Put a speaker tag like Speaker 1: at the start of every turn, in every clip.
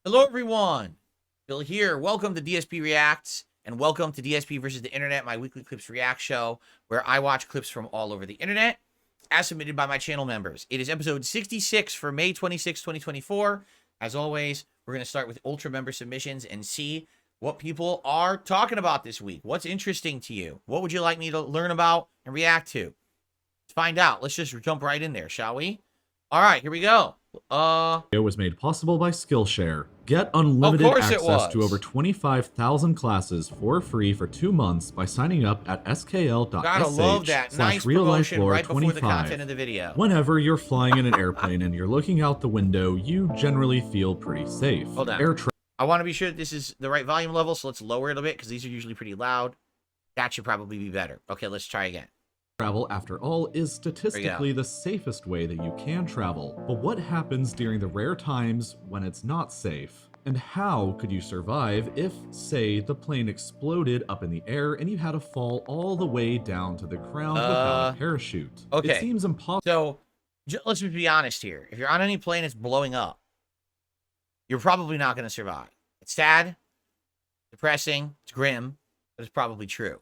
Speaker 1: Hello, everyone. Bill here. Welcome to DSPReacts, and welcome to DSP versus the Internet, my weekly clips react show, where I watch clips from all over the internet, as submitted by my channel members. It is episode 66 for May 26, 2024. As always, we're going to start with Ultra member submissions and see what people are talking about this week. What's interesting to you? What would you like me to learn about and react to? Let's find out. Let's just jump right in there, shall we? All right, here we go.
Speaker 2: It was made possible by Skillshare. Get unlimited access to over 25,000 classes for free for 2 months by signing up at skl.sh/real-life-lore25.
Speaker 1: Before the content of the video.
Speaker 2: Whenever you're flying in an airplane and you're looking out the window, you generally feel pretty safe.
Speaker 1: Hold on. I want to be sure that this is the right volume level, so let's lower it a bit because these are usually pretty loud. That should probably be better. Okay, let's try again.
Speaker 2: Travel, after all, is statistically the safest way that you can travel. But what happens during the rare times when it's not safe? And how could you survive if, say, the plane exploded up in the air and you had to fall all the way down to the ground without a parachute?
Speaker 1: Okay.
Speaker 2: It seems impossible.
Speaker 1: So, let's just be honest here. If you're on any plane that's blowing up, you're probably not going to survive. It's sad, depressing, it's grim, but it's probably true.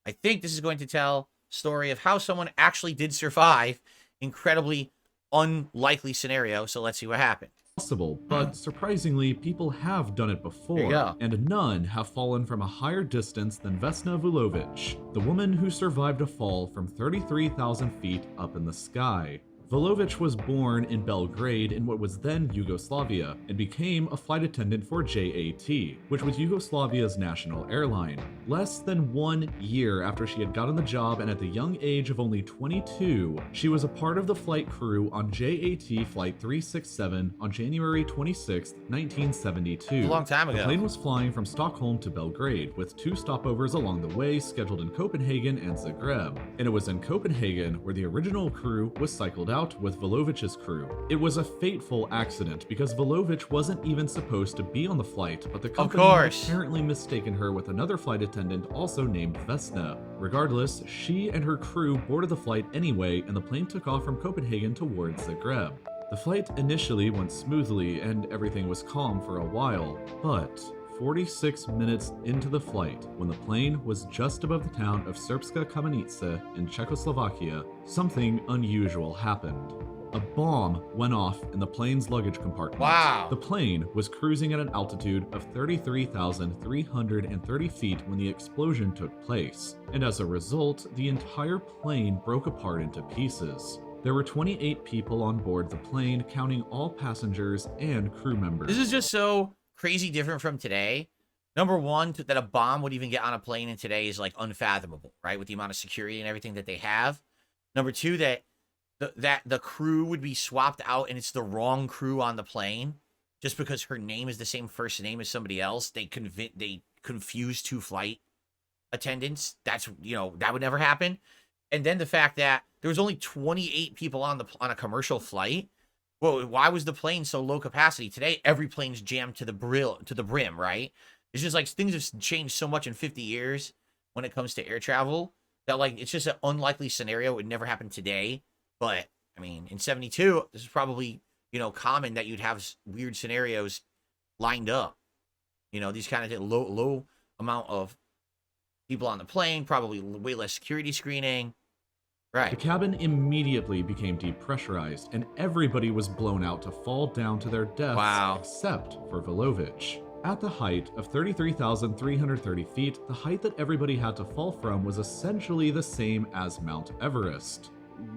Speaker 1: I think this is going to tell story of how someone actually did survive incredibly unlikely scenario. So let's see what happened.
Speaker 2: Possible, but surprisingly, people have done it before, and none have fallen from a higher distance than Vesna Vulovic, the woman who survived a fall from 33,000 feet up in the sky. Vulovic was born in Belgrade in what was then Yugoslavia and became a flight attendant for JAT, which was Yugoslavia's national airline. Less than 1 year after she had gotten the job and at the young age of only 22, she was a part of the flight crew on JAT Flight 367 on January 26, 1972.
Speaker 1: A long time ago.
Speaker 2: The plane was flying from Stockholm to Belgrade with 2 stopovers along the way scheduled in Copenhagen and Zagreb. And it was in Copenhagen where the original crew was cycled out with Vulovic's crew. It was a fateful accident because Vulovic wasn't even supposed to be on the flight, but the company had apparently mistaken her with another flight attendant also named Vesna. Regardless, she and her crew boarded the flight anyway, and the plane took off from Copenhagen towards Zagreb. The flight initially went smoothly and everything was calm for a while, but 46 minutes into the flight, when the plane was just above the town of Srpska Kamenica in Czechoslovakia, something unusual happened. A bomb went off in the plane's luggage compartment.
Speaker 1: Wow.
Speaker 2: The plane was cruising at an altitude of 33,330 feet when the explosion took place, and as a result, the entire plane broke apart into pieces. There were 28 people on board the plane, counting all passengers and crew members.
Speaker 1: This is just so crazy different from today. Number one, that a bomb would even get on a plane in today is like unfathomable, right? With the amount of security and everything that they have. Number two, that the crew would be swapped out and it's the wrong crew on the plane just because her name is the same first name as somebody else. They confuse 2 flight attendants. That's, that would never happen. And then the fact that there was only 28 people on a commercial flight. Well, why was the plane so low capacity? Today, every plane's jammed to the brim, right? It's just like things have changed so much in 50 years when it comes to air travel that like it's just an unlikely scenario. It would never happen today. But I mean, in 72, this is probably, common that you'd have weird scenarios lined up. These kind of low amount of people on the plane, probably way less security screening. Right.
Speaker 2: The cabin immediately became depressurized, and everybody was blown out to fall down to their deaths, except for Vulovic. At the height of 33,330 feet, the height that everybody had to fall from was essentially the same as Mount Everest,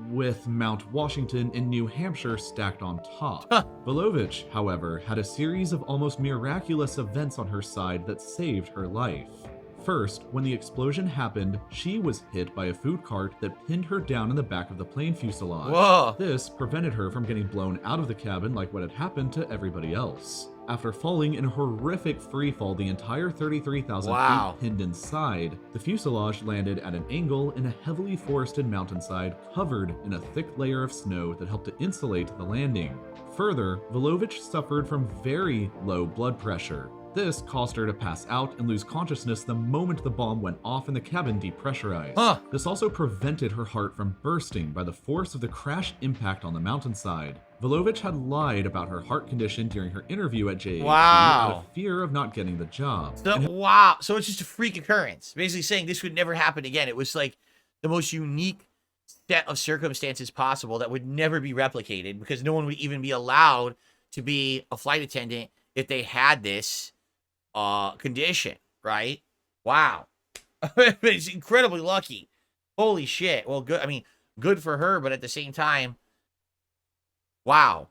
Speaker 2: with Mount Washington in New Hampshire stacked on top. Vulovic, however, had a series of almost miraculous events on her side that saved her life. First, when the explosion happened, she was hit by a food cart that pinned her down in the back of the plane fuselage.
Speaker 1: Whoa.
Speaker 2: This prevented her from getting blown out of the cabin like what had happened to everybody else. After falling in a horrific freefall the entire 33,000 feet pinned inside, the fuselage landed at an angle in a heavily forested mountainside covered in a thick layer of snow that helped to insulate the landing. Further, Vulovic suffered from very low blood pressure. This caused her to pass out and lose consciousness the moment the bomb went off and the cabin depressurized.
Speaker 1: Huh.
Speaker 2: This also prevented her heart from bursting by the force of the crash impact on the mountainside. Volovich had lied about her heart condition during her interview at JAT out
Speaker 1: Wow.
Speaker 2: of fear of not getting the job.
Speaker 1: So, wow. So it's just a freak occurrence. Basically saying this would never happen again. It was like the most unique set of circumstances possible that would never be replicated because no one would even be allowed to be a flight attendant if they had this condition, right? Wow. It's incredibly lucky. Holy shit. Well, good. I mean, good for her, but at the same time, wow.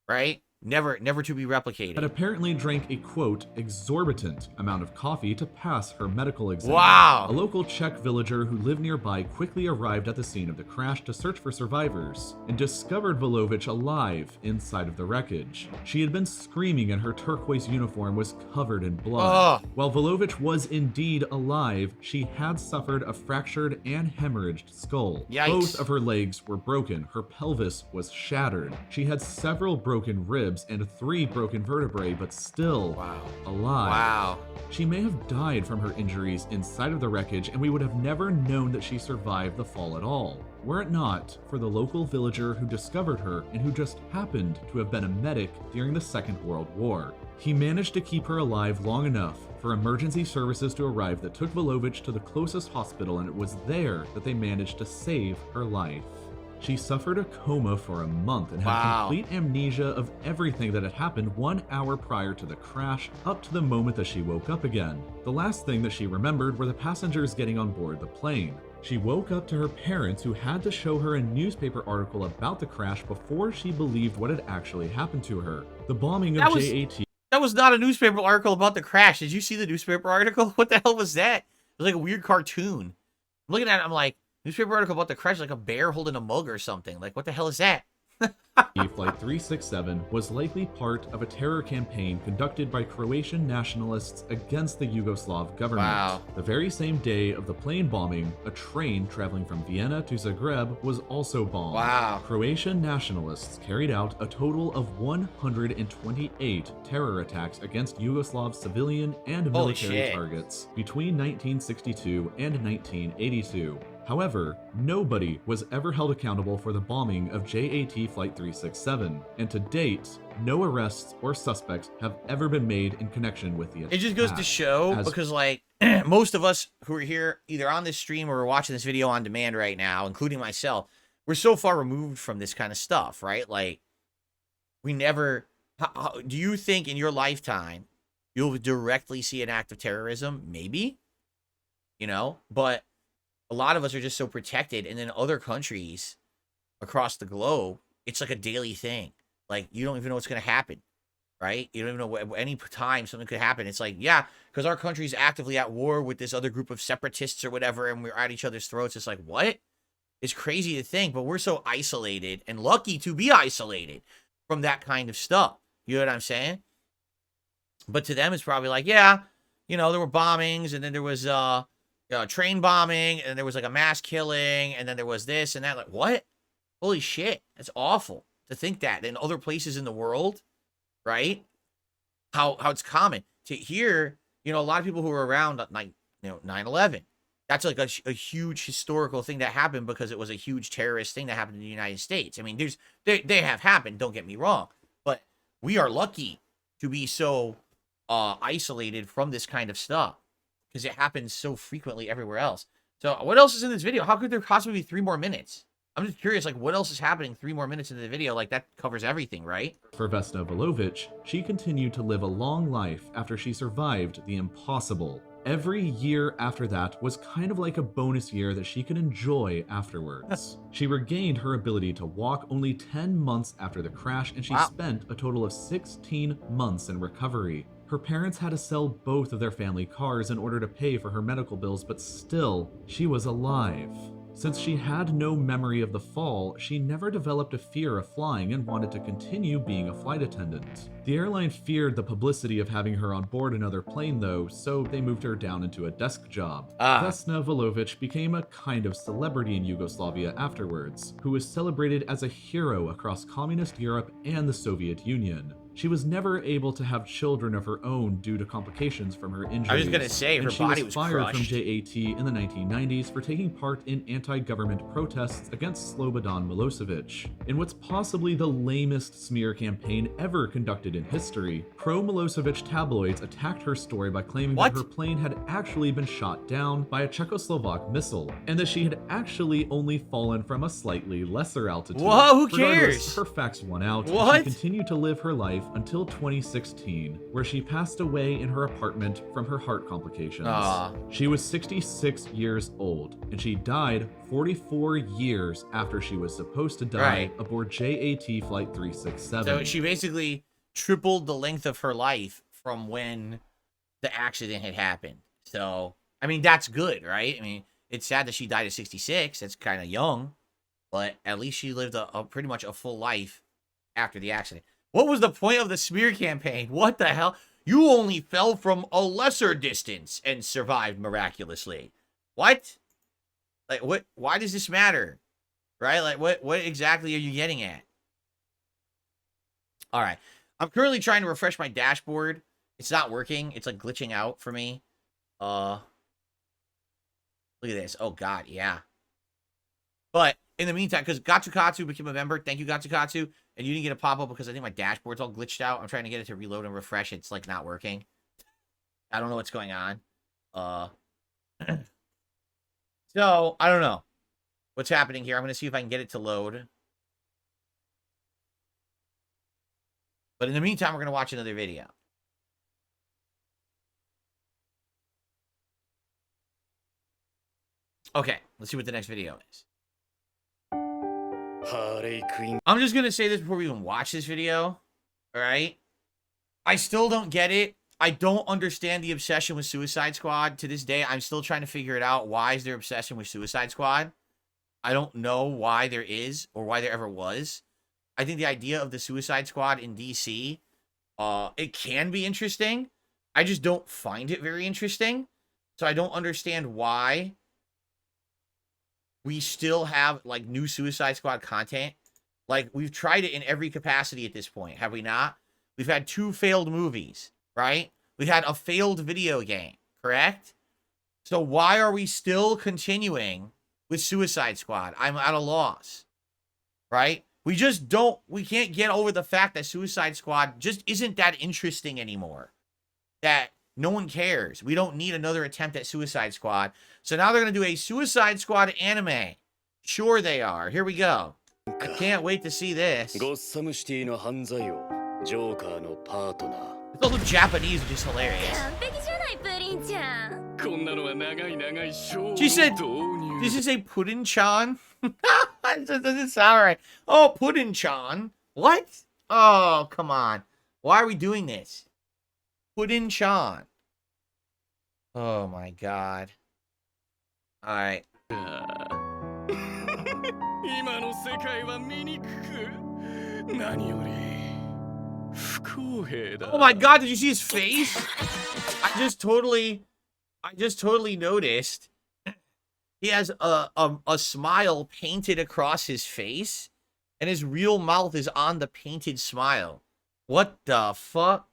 Speaker 1: Right? Never to be replicated.
Speaker 2: Had apparently drank a, quote, exorbitant amount of coffee to pass her medical exam.
Speaker 1: Wow.
Speaker 2: A local Czech villager who lived nearby quickly arrived at the scene of the crash to search for survivors and discovered Volovich alive inside of the wreckage. She had been screaming and her turquoise uniform was covered in blood.
Speaker 1: Ugh.
Speaker 2: While Volovich was indeed alive, she had suffered a fractured and hemorrhaged skull.
Speaker 1: Yikes.
Speaker 2: Both of her legs were broken, her pelvis was shattered. She had several broken ribs and 3 broken vertebrae, but still alive.
Speaker 1: Wow.
Speaker 2: She may have died from her injuries inside of the wreckage, and we would have never known that she survived the fall at all, were it not for the local villager who discovered her and who just happened to have been a medic during the Second World War. He managed to keep her alive long enough for emergency services to arrive that took Volovich to the closest hospital, and it was there that they managed to save her life. She suffered a coma for a month and had complete amnesia of everything that had happened 1 hour prior to the crash, up to the moment that she woke up again. The last thing that she remembered were the passengers getting on board the plane. She woke up to her parents, who had to show her a newspaper article about the crash before she believed what had actually happened to her. The bombing of JAT.
Speaker 1: That was not a newspaper article about the crash. Did you see the newspaper article? What the hell was that? It was like a weird cartoon. I'm looking at it, I'm like, newspaper article about the crash, like a bear holding a mug or something. Like, what the hell is that?
Speaker 2: Flight 367 was likely part of a terror campaign conducted by Croatian nationalists against the Yugoslav government.
Speaker 1: Wow.
Speaker 2: The very same day of the plane bombing, a train traveling from Vienna to Zagreb was also bombed.
Speaker 1: Wow.
Speaker 2: Croatian nationalists carried out a total of 128 terror attacks against Yugoslav civilian and military targets between 1962 and 1982. However, nobody was ever held accountable for the bombing of JAT Flight 367, and to date, no arrests or suspects have ever been made in connection with the attack.
Speaker 1: It just goes to show, because like most of us who are here either on this stream or watching this video on demand right now, including myself, we're so far removed from this kind of stuff, right? Like, we never... do you think in your lifetime you'll directly see an act of terrorism? Maybe. You know? But a lot of us are just so protected, and in other countries across the globe, it's like a daily thing. Like, you don't even know what's going to happen, right? You don't even know what, any time something could happen. It's like, yeah, because our country's actively at war with this other group of separatists or whatever, and we're at each other's throats. It's like, what? It's crazy to think, but we're so isolated and lucky to be isolated from that kind of stuff. You know what I'm saying? But to them, it's probably like, yeah, you know, there were bombings, and then there was train bombing, and there was like a mass killing, and then there was this and that. Like, what? Holy shit. That's awful to think that in other places in the world, right? How it's common to hear, you know, a lot of people who were around like, you know, 9/11. That's like a huge historical thing that happened because it was a huge terrorist thing that happened in the United States. I mean, they have happened, don't get me wrong, but we are lucky to be so isolated from this kind of stuff, because it happens so frequently everywhere else. So what else is in this video? How could there possibly be 3 more minutes? I'm just curious, like, what else is happening 3 more minutes into the video? Like, that covers everything, right?
Speaker 2: For Vesna Volovich, she continued to live a long life after she survived the impossible. Every year after that was kind of like a bonus year that she could enjoy afterwards. She regained her ability to walk only 10 months after the crash, and she spent a total of 16 months in recovery. Her parents had to sell both of their family cars in order to pay for her medical bills, but still, she was alive. Since she had no memory of the fall, she never developed a fear of flying and wanted to continue being a flight attendant. The airline feared the publicity of having her on board another plane though, so they moved her down into a desk job. Vesna Volovich became a kind of celebrity in Yugoslavia afterwards, who was celebrated as a hero across communist Europe and the Soviet Union. She was never able to have children of her own due to complications from her injuries.
Speaker 1: I was gonna say, her
Speaker 2: and she
Speaker 1: body
Speaker 2: was
Speaker 1: was
Speaker 2: fired from
Speaker 1: crushed.
Speaker 2: JAT in the 1990s for taking part in anti-government protests against Slobodan Milosevic. In what's possibly the lamest smear campaign ever conducted in history, pro-Milosevic tabloids attacked her story by claiming that her plane had actually been shot down by a Czechoslovak missile, and that she had actually only fallen from a slightly lesser altitude.
Speaker 1: Whoa, who
Speaker 2: Regardless,
Speaker 1: cares?
Speaker 2: her facts won out, and
Speaker 1: What?
Speaker 2: she continued to live her life until 2016, where she passed away in her apartment from her heart complications. She was 66 years old, and she died 44 years after she was supposed to die aboard JAT Flight 367.
Speaker 1: So she basically tripled the length of her life from when the accident had happened. So, I mean, that's good, right? I mean, it's sad that she died at 66. That's kind of young, but at least she lived a pretty much a full life after the accident. What was the point of the smear campaign? What the hell? You only fell from a lesser distance and survived miraculously. What? Like, what? Why does this matter? Right? Like, what exactly are you getting at? All right. I'm currently trying to refresh my dashboard. It's not working. It's like glitching out for me. Look at this. Oh, God. Yeah. But in the meantime, because Gatsukatsu became a member. Thank you, Gatsukatsu. And you didn't get a pop-up because I think my dashboard's all glitched out. I'm trying to get it to reload and refresh. It's, like, not working. I don't know what's going on. So, I don't know what's happening here. I'm going to see if I can get it to load. But in the meantime, we're going to watch another video. Okay, let's see what the next video is. I'm just going to say this before we even watch this video. All right? I still don't get it. I don't understand the obsession with Suicide Squad. To this day, I'm still trying to figure it out. Why is there obsession with Suicide Squad? I don't know why there is or why there ever was. I think the idea of the Suicide Squad in DC, it can be interesting. I just don't find it very interesting. So I don't understand why we still have, like, new Suicide Squad content. Like, we've tried it in every capacity at this point, have we not? We've had 2 failed movies, right? We've had a failed video game, correct? So why are we still continuing with Suicide Squad? I'm at a loss, right? We can't get over the fact that Suicide Squad just isn't that interesting anymore. That no one cares. We don't need another attempt at Suicide Squad. So now they're going to do a Suicide Squad anime. Sure they are. Here we go. I can't wait to see this. It's also Japanese, which is hilarious. She said, this is a Puddin-chan? That doesn't sound right. Oh, Puddin-chan. What? Oh, come on. Why are we doing this? Puddin-chan. Oh, my God. All right. Oh my God, did you see his face? I just totally noticed he has a smile painted across his face, and his real mouth is on the painted smile. What the fuck?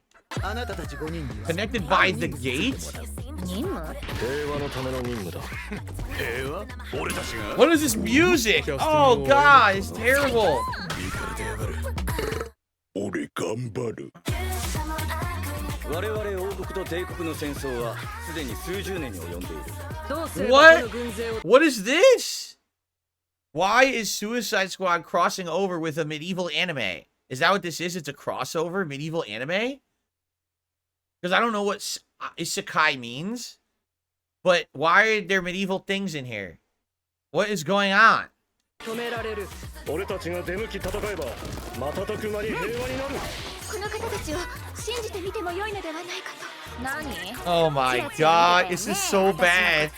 Speaker 1: Connected by the gate? What is this music? Oh God, it's terrible. What? What is this? Why is Suicide Squad crossing over with a medieval anime? Is that what this is? It's a crossover medieval anime? Because I don't know what isekai means. But why are there medieval things in here? What is going on? Oh my God, this is so bad.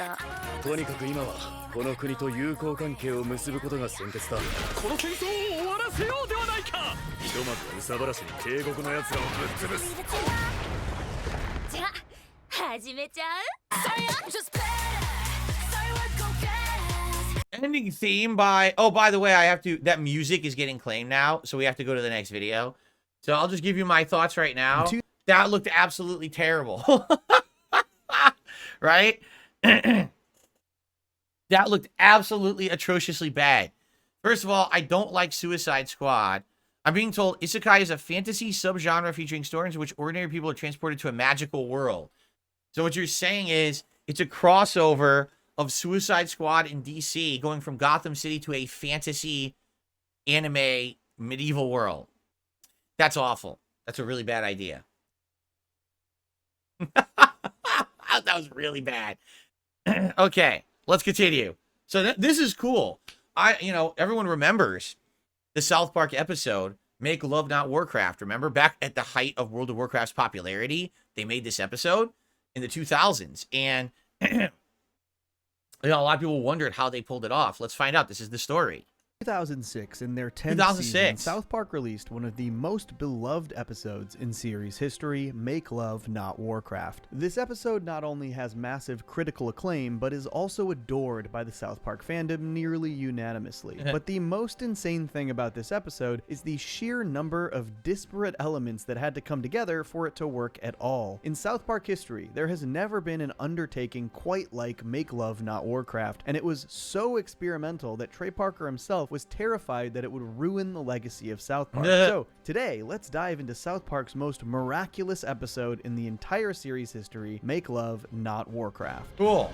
Speaker 1: Ending theme by... Oh, by the way, I have to... That music is getting claimed now, so we have to go to the next video. So I'll just give you my thoughts right now. That looked absolutely terrible. Right? That looked absolutely atrociously bad. First of all, I don't like Suicide Squad. I'm being told isekai is a fantasy subgenre featuring stories in which ordinary people are transported to a magical world. So what you're saying is it's a crossover of Suicide Squad in DC going from Gotham City to a fantasy anime medieval world. That's awful. That's a really bad idea. That was really bad. Okay, let's continue. So this is cool. Everyone remembers the South Park episode, Make Love Not Warcraft. Remember back at the height of World of Warcraft's popularity, they made this episode in the 2000s. And a lot of people wondered how they pulled it off. Let's find out. This is the story.
Speaker 3: 2006, in their 10th season, South Park released one of the most beloved episodes in series history, Make Love Not Warcraft. This episode not only has massive critical acclaim, but is also adored by the South Park fandom nearly unanimously. But the most insane thing about this episode is the sheer number of disparate elements that had to come together for it to work at all. In South Park history, there has never been an undertaking quite like Make Love Not Warcraft, and it was so experimental that Trey Parker himself was terrified that it would ruin the legacy of South Park. So today, let's dive into South Park's most miraculous episode in the entire series history, Make Love Not Warcraft.
Speaker 1: Cool.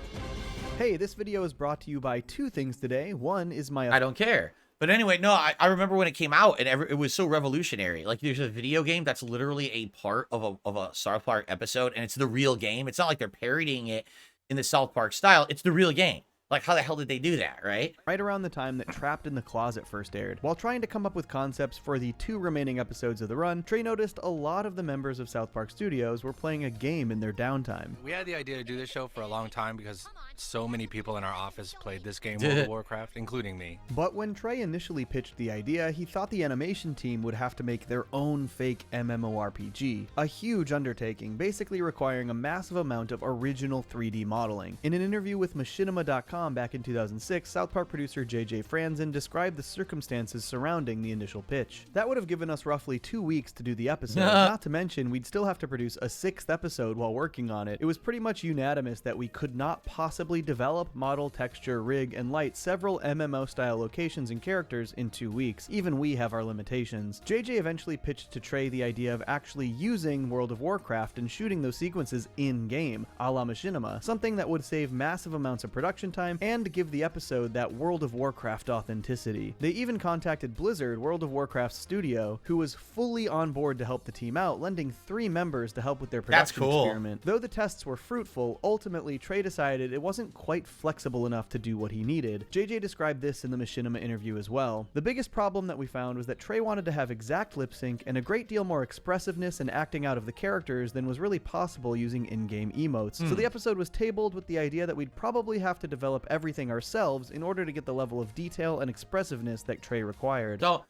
Speaker 3: Hey, this video is brought to you by two things today. One is my...
Speaker 1: I don't care. But anyway, no, I remember when it came out and it was so revolutionary. Like there's a video game that's literally a part of a South Park episode, and it's the real game. It's not like they're parodying it in the South Park style. It's the real game. Like, how the hell did they do that, right?
Speaker 3: Right around the time that Trapped in the Closet first aired. While trying to come up with concepts for the 2 remaining episodes of the run, Trey noticed a lot of the members of South Park Studios were playing a game in their downtime.
Speaker 4: We had the idea to do this show for a long time because so many people in our office played this game, World of Warcraft, including me.
Speaker 3: But when Trey initially pitched the idea, he thought the animation team would have to make their own fake MMORPG. A huge undertaking, basically requiring a massive amount of original 3D modeling. In an interview with Machinima.com back in 2006, South Park producer JJ Franzen described the circumstances surrounding the initial pitch. That would have given us roughly 2 weeks to do the episode, not to mention we'd still have to produce a 6th episode while working on it. It was pretty much unanimous that we could not possibly develop, model, texture, rig, and light several MMO-style locations and characters in 2 weeks. Even we have our limitations. JJ eventually pitched to Trey the idea of actually using World of Warcraft and shooting those sequences in-game, a la Machinima, something that would save massive amounts of production time and give the episode that World of Warcraft authenticity. They even contacted Blizzard, World of Warcraft's studio, who was fully on board to help the team out, lending 3 members to help with their production experiment. Though the tests were fruitful, ultimately Trey decided it wasn't quite flexible enough to do what he needed. JJ described this in the Machinima interview as well. The biggest problem that we found was that Trey wanted to have exact lip sync and a great deal more expressiveness and acting out of the characters than was really possible using in-game emotes. So the episode was tabled with the idea that we'd probably have to develop everything ourselves in order to get the level of detail and expressiveness that Trey required.
Speaker 1: So,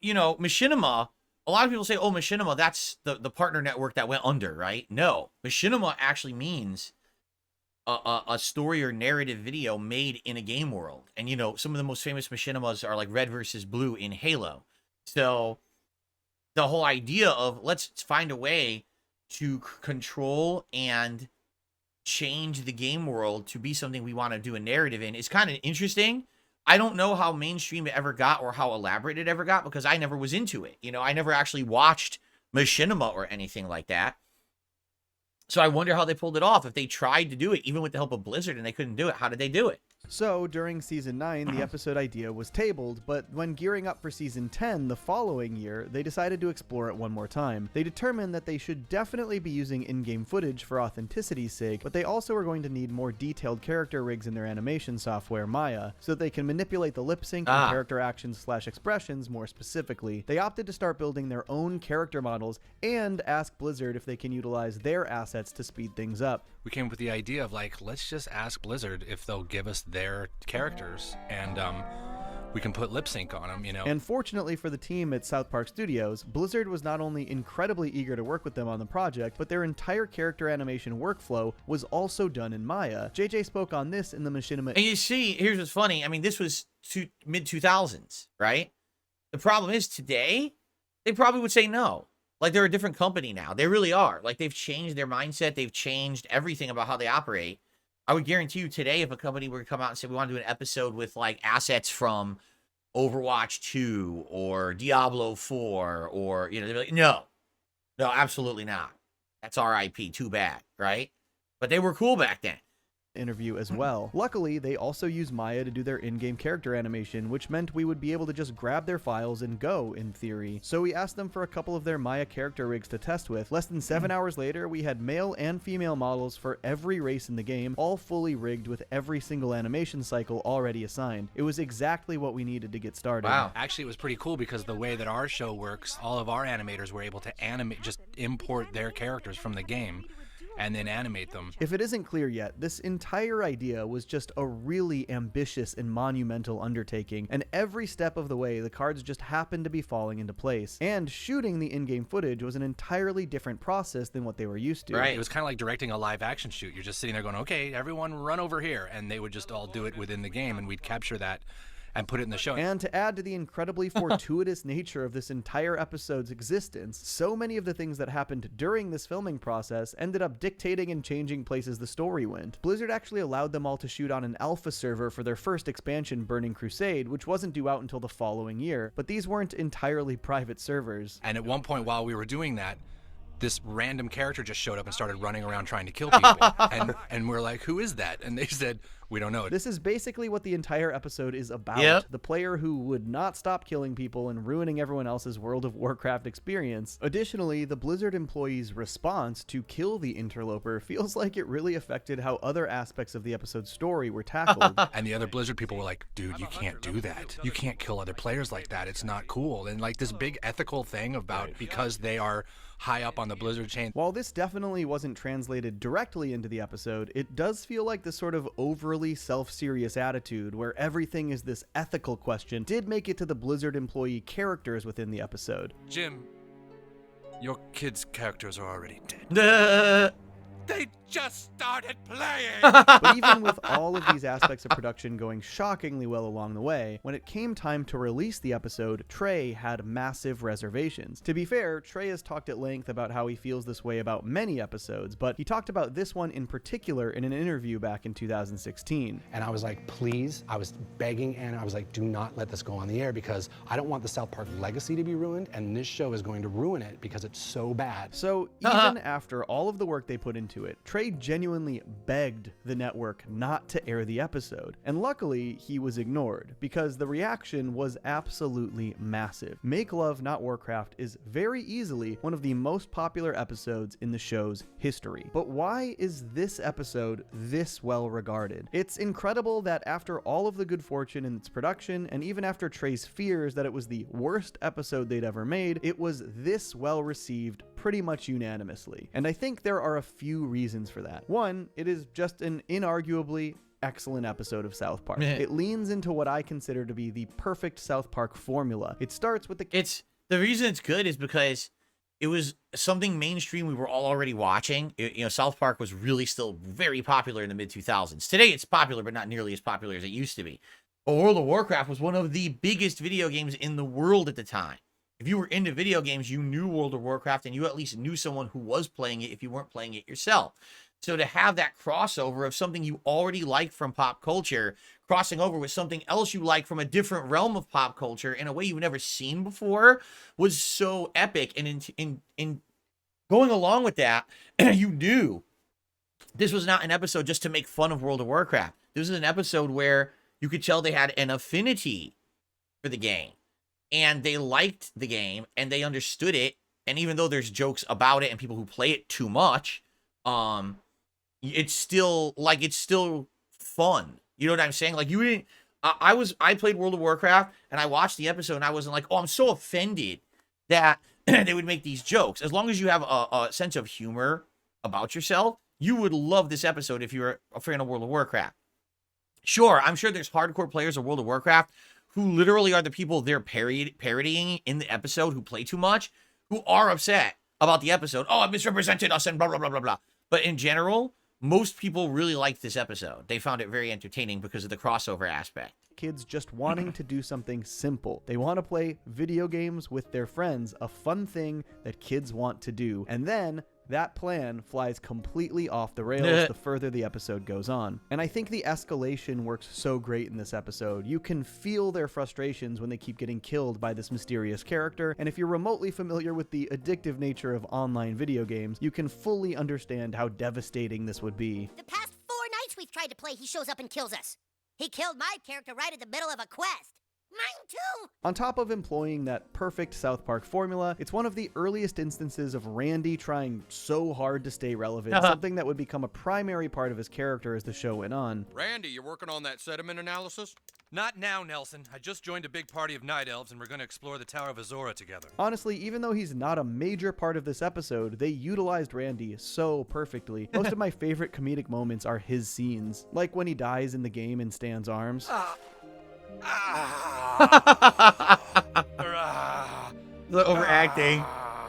Speaker 1: Machinima, a lot of people say, oh, Machinima, that's the partner network that went under, right? No, Machinima actually means a story or narrative video made in a game world. And, some of the most famous Machinimas are like Red versus Blue in Halo. So the whole idea of let's find a way to control and change the game world to be something we want to do a narrative in is kind of interesting. I don't know how mainstream it ever got or how elaborate it ever got because I never was into it. I never actually watched Machinima or anything like that. So I wonder how they pulled it off. If they tried to do it, even with the help of Blizzard, and they couldn't do it, how did they do it?
Speaker 3: So, during Season 9, the episode idea was tabled, but when gearing up for Season 10 the following year, they decided to explore it one more time. They determined that they should definitely be using in-game footage for authenticity's sake, but they also were going to need more detailed character rigs in their animation software, Maya, so that they can manipulate the lip sync and character actions/expressions more specifically. They opted to start building their own character models and ask Blizzard if they can utilize their assets to speed things up.
Speaker 4: We came up with the idea of let's just ask Blizzard if they'll give us their characters and we can put lip sync on them,
Speaker 3: And fortunately for the team at South Park Studios, Blizzard was not only incredibly eager to work with them on the project, but their entire character animation workflow was also done in Maya. JJ spoke on this in the Machinima.
Speaker 1: And you see, here's what's funny. I mean, this was mid-2000s, right? The problem is today, they probably would say no. Like they're a different company now. They really are. Like they've changed their mindset. They've changed everything about how they operate. I would guarantee you today, if a company were to come out and say, we want to do an episode with like assets from Overwatch 2 or Diablo 4 or, you know, they'd be like, no, absolutely not. That's our IP. Too bad. Right. But they were cool back then.
Speaker 3: Interview as well. Luckily, they also use Maya to do their in-game character animation, which meant we would be able to just grab their files and go, in theory. So we asked them for a couple of their Maya character rigs to test with. Less than 7 hours later, we had male and female models for every race in the game, all fully rigged with every single animation cycle already assigned. It was exactly what we needed to get started.
Speaker 1: Wow.
Speaker 4: Actually, it was pretty cool because the way that our show works, all of our animators were able to animate, just import their characters from the game and then animate them.
Speaker 3: If it isn't clear yet, this entire idea was just a really ambitious and monumental undertaking, and every step of the way the cards just happened to be falling into place. And shooting the in-game footage was an entirely different process than what they were used to.
Speaker 1: Right.
Speaker 4: It was kind of like directing a live action shoot. You're just sitting there going, okay, everyone run over here, and they would just all do it within the game, and we'd capture that and put it in the show.
Speaker 3: And to add to the incredibly fortuitous nature of this entire episode's existence, so many of the things that happened during this filming process ended up dictating and changing places the story went. Blizzard actually allowed them all to shoot on an alpha server for their first expansion, Burning Crusade, which wasn't due out until the following year, but these weren't entirely private servers.
Speaker 4: And at one point while we were doing that, this random character just showed up and started running around trying to kill people. and we're like, who is that? And they said, we don't know.
Speaker 3: This is basically what the entire episode is about.
Speaker 1: Yep.
Speaker 3: The player who would not stop killing people and ruining everyone else's World of Warcraft experience. Additionally, the Blizzard employees' response to kill the interloper feels like it really affected how other aspects of the episode's story were tackled.
Speaker 4: And the other Blizzard people were like, dude, you can't do that. You can't kill other players like that. It's not cool. And like this big ethical thing about because they are high up on the Blizzard chain.
Speaker 3: While this definitely wasn't translated directly into the episode, it does feel like this sort of overly self-serious attitude where everything is this ethical question did make it to the Blizzard employee characters within the episode.
Speaker 4: Jim, your kids' characters are already dead.
Speaker 1: Duh.
Speaker 4: They just started playing!
Speaker 3: But even with all of these aspects of production going shockingly well along the way, when it came time to release the episode, Trey had massive reservations. To be fair, Trey has talked at length about how he feels this way about many episodes, but he talked about this one in particular in an interview back in 2016.
Speaker 5: And I was like, please, I was begging, and I was like, do not let this go on the air because I don't want the South Park legacy to be ruined, and this show is going to ruin it because it's so bad.
Speaker 3: So even after all of the work they put into it, Trey genuinely begged the network not to air the episode. And luckily, he was ignored because the reaction was absolutely massive. Make Love Not Warcraft is very easily one of the most popular episodes in the show's history. But why is this episode this well regarded? It's incredible that after all of the good fortune in its production, and even after Trey's fears that it was the worst episode they'd ever made, it was this well received pretty much unanimously. And I think there are a few reasons for that. One, it is just an inarguably excellent episode of South Park. It leans into what I consider to be the perfect South Park formula. It starts with
Speaker 1: The reason it's good is because it was something mainstream we were all already watching. South Park was really still very popular in the mid-2000s. Today it's popular, but not nearly as popular as it used to be. But World of Warcraft was one of the biggest video games in the world at the time. If you were into video games, you knew World of Warcraft, and you at least knew someone who was playing it if you weren't playing it yourself. So to have that crossover of something you already liked from pop culture, crossing over with something else you like from a different realm of pop culture in a way you've never seen before, was so epic. And in going along with that, you knew this was not an episode just to make fun of World of Warcraft. This was an episode where you could tell they had an affinity for the game. And they liked the game, and they understood it. And even though there's jokes about it and people who play it too much, it's still fun. You know what I'm saying? Like you didn't. I played World of Warcraft, and I watched the episode, and I wasn't like, oh, I'm so offended that they would make these jokes. As long as you have a sense of humor about yourself, you would love this episode if you're a fan of World of Warcraft. Sure, I'm sure there's hardcore players of World of Warcraft who literally are the people they're parodying in the episode who play too much, who are upset about the episode. Oh, it misrepresented us and blah, blah, blah, blah, blah. But in general, most people really liked this episode. They found it very entertaining because of the crossover aspect.
Speaker 3: kids just wanting to do something simple. They want to play video games with their friends, a fun thing that kids want to do. And then that plan flies completely off the rails the further the episode goes on. And I think the escalation works so great in this episode. You can feel their frustrations when they keep getting killed by this mysterious character, and if you're remotely familiar with the addictive nature of online video games, you can fully understand how devastating this would be.
Speaker 6: The past 4 nights we've tried to play, he shows up and kills us. He killed my character right in the middle of a quest. Mine too!
Speaker 3: On top of employing that perfect South Park formula, it's one of the earliest instances of Randy trying so hard to stay relevant, something that would become a primary part of his character as the show went on.
Speaker 7: Randy, you working on that sediment analysis?
Speaker 8: Not now, Nelson. I just joined a big party of night elves and we're going to explore the Tower of Azora together.
Speaker 3: Honestly, even though he's not a major part of this episode, they utilized Randy so perfectly. Most of my favorite comedic moments are his scenes, like when he dies in the game in Stan's arms.
Speaker 1: The overacting.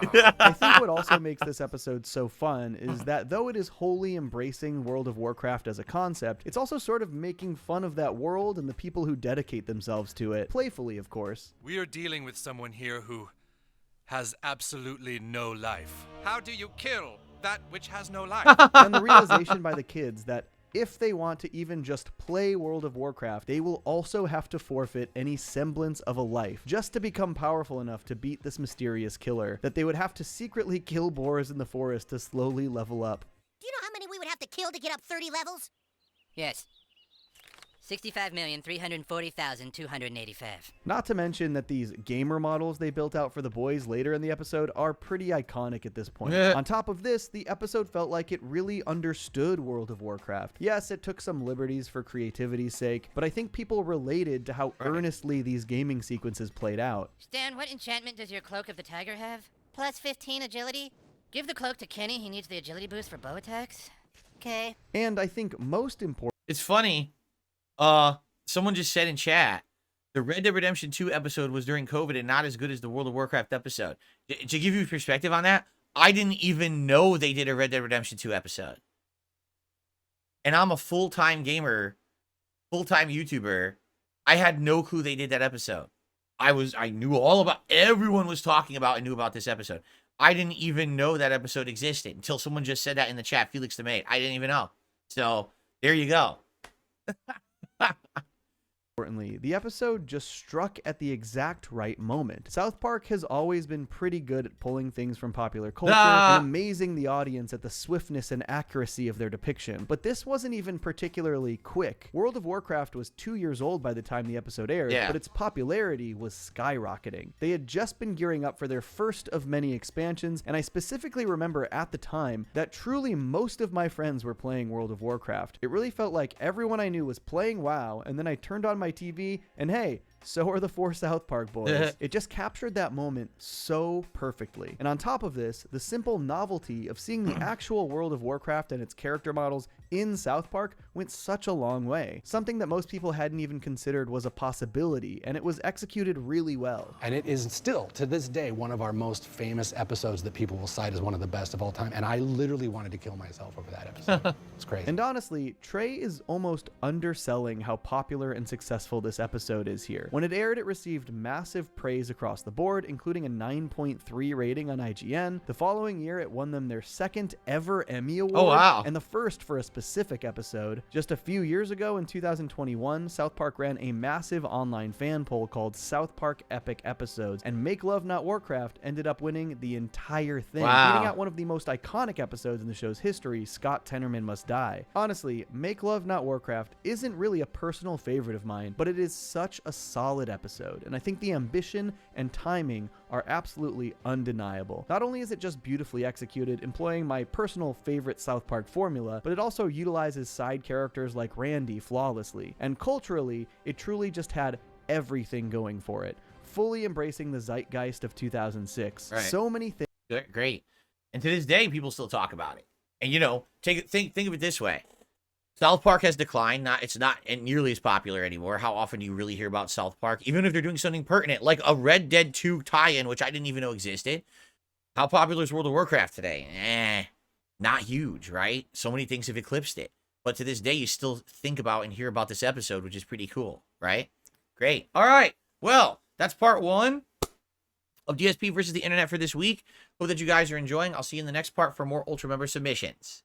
Speaker 3: I think what also makes this episode so fun is that though it is wholly embracing World of Warcraft as a concept, it's also sort of making fun of that world and the people who dedicate themselves to it. Playfully, of course.
Speaker 8: We are dealing with someone here who has absolutely no life. How do you kill that which has no life?
Speaker 3: And the realization by the kids that if they want to even just play World of Warcraft, they will also have to forfeit any semblance of a life just to become powerful enough to beat this mysterious killer, that they would have to secretly kill boars in the forest to slowly level up.
Speaker 6: Do you know how many we would have to kill to get up 30 levels?
Speaker 9: Yes. 65,340,285.
Speaker 3: Not to mention that these gamer models they built out for the boys later in the episode are pretty iconic at this point. On top of this, the episode felt like it really understood World of Warcraft. Yes, it took some liberties for creativity's sake, but I think people related to how earnestly these gaming sequences played out.
Speaker 9: Stan, what enchantment does your Cloak of the Tiger have? Plus 15 agility? Give the cloak to Kenny, he needs the agility boost for bow attacks. Okay.
Speaker 3: And I think most important...
Speaker 1: It's funny. Someone just said in chat, the Red Dead Redemption 2 episode was during COVID and not as good as the World of Warcraft episode. To give you perspective on that, I didn't even know they did a Red Dead Redemption 2 episode. And I'm a full-time gamer, full-time YouTuber. I had no clue they did that episode. I knew all about, everyone was talking about and knew about this episode. I didn't even know that episode existed until someone just said that in the chat, Felix the Maid. I didn't even know. So, there you go.
Speaker 3: Importantly, the episode just struck at the exact right moment. South Park has always been pretty good at pulling things from popular culture and amazing the audience at the swiftness and accuracy of their depiction. But this wasn't even particularly quick. World of Warcraft was 2 years old by the time the episode aired, but its popularity was skyrocketing. They had just been gearing up for their first of many expansions, and I specifically remember at the time that truly most of my friends were playing World of Warcraft. It really felt like everyone I knew was playing WoW, and then I turned on my TV, and hey, so are the 4 South Park boys. It just captured that moment so perfectly. And on top of this, the simple novelty of seeing the actual World of Warcraft and its character models in South Park went such a long way. Something that most people hadn't even considered was a possibility, and it was executed really well.
Speaker 5: And it is still, to this day, one of our most famous episodes that people will cite as one of the best of all time. And I literally wanted to kill myself over that episode. It's crazy.
Speaker 3: And honestly, Trey is almost underselling how popular and successful this episode is here. When it aired, it received massive praise across the board, including a 9.3 rating on IGN. The following year, it won them their 2nd ever Emmy Award, and the first for a specific episode. Just a few years ago, in 2021, South Park ran a massive online fan poll called South Park Epic Episodes, and Make Love Not Warcraft ended up winning the entire thing, beating out one of the most iconic episodes in the show's history, Scott Tenorman Must Die. Honestly, Make Love Not Warcraft isn't really a personal favorite of mine, but it is such a solid episode, and I think the ambition and timing are absolutely undeniable. Not only is it just beautifully executed, employing my personal favorite South Park formula, but it also utilizes side characters like Randy flawlessly, and culturally, it truly just had everything going for it, fully embracing the zeitgeist of 2006. So many things.
Speaker 1: Great. And to this day, people still talk about it. And, you know, think of it this way. South Park has declined. It's not nearly as popular anymore. How often do you really hear about South Park? Even if they're doing something pertinent, like a Red Dead 2 tie-in, which I didn't even know existed. How popular is World of Warcraft today? Not huge, right? So many things have eclipsed it. But to this day, you still think about and hear about this episode, which is pretty cool, right? Great. All right. Well, that's part 1 of DSP versus the internet for this week. Hope that you guys are enjoying. I'll see you in the next part for more Ultra Member submissions.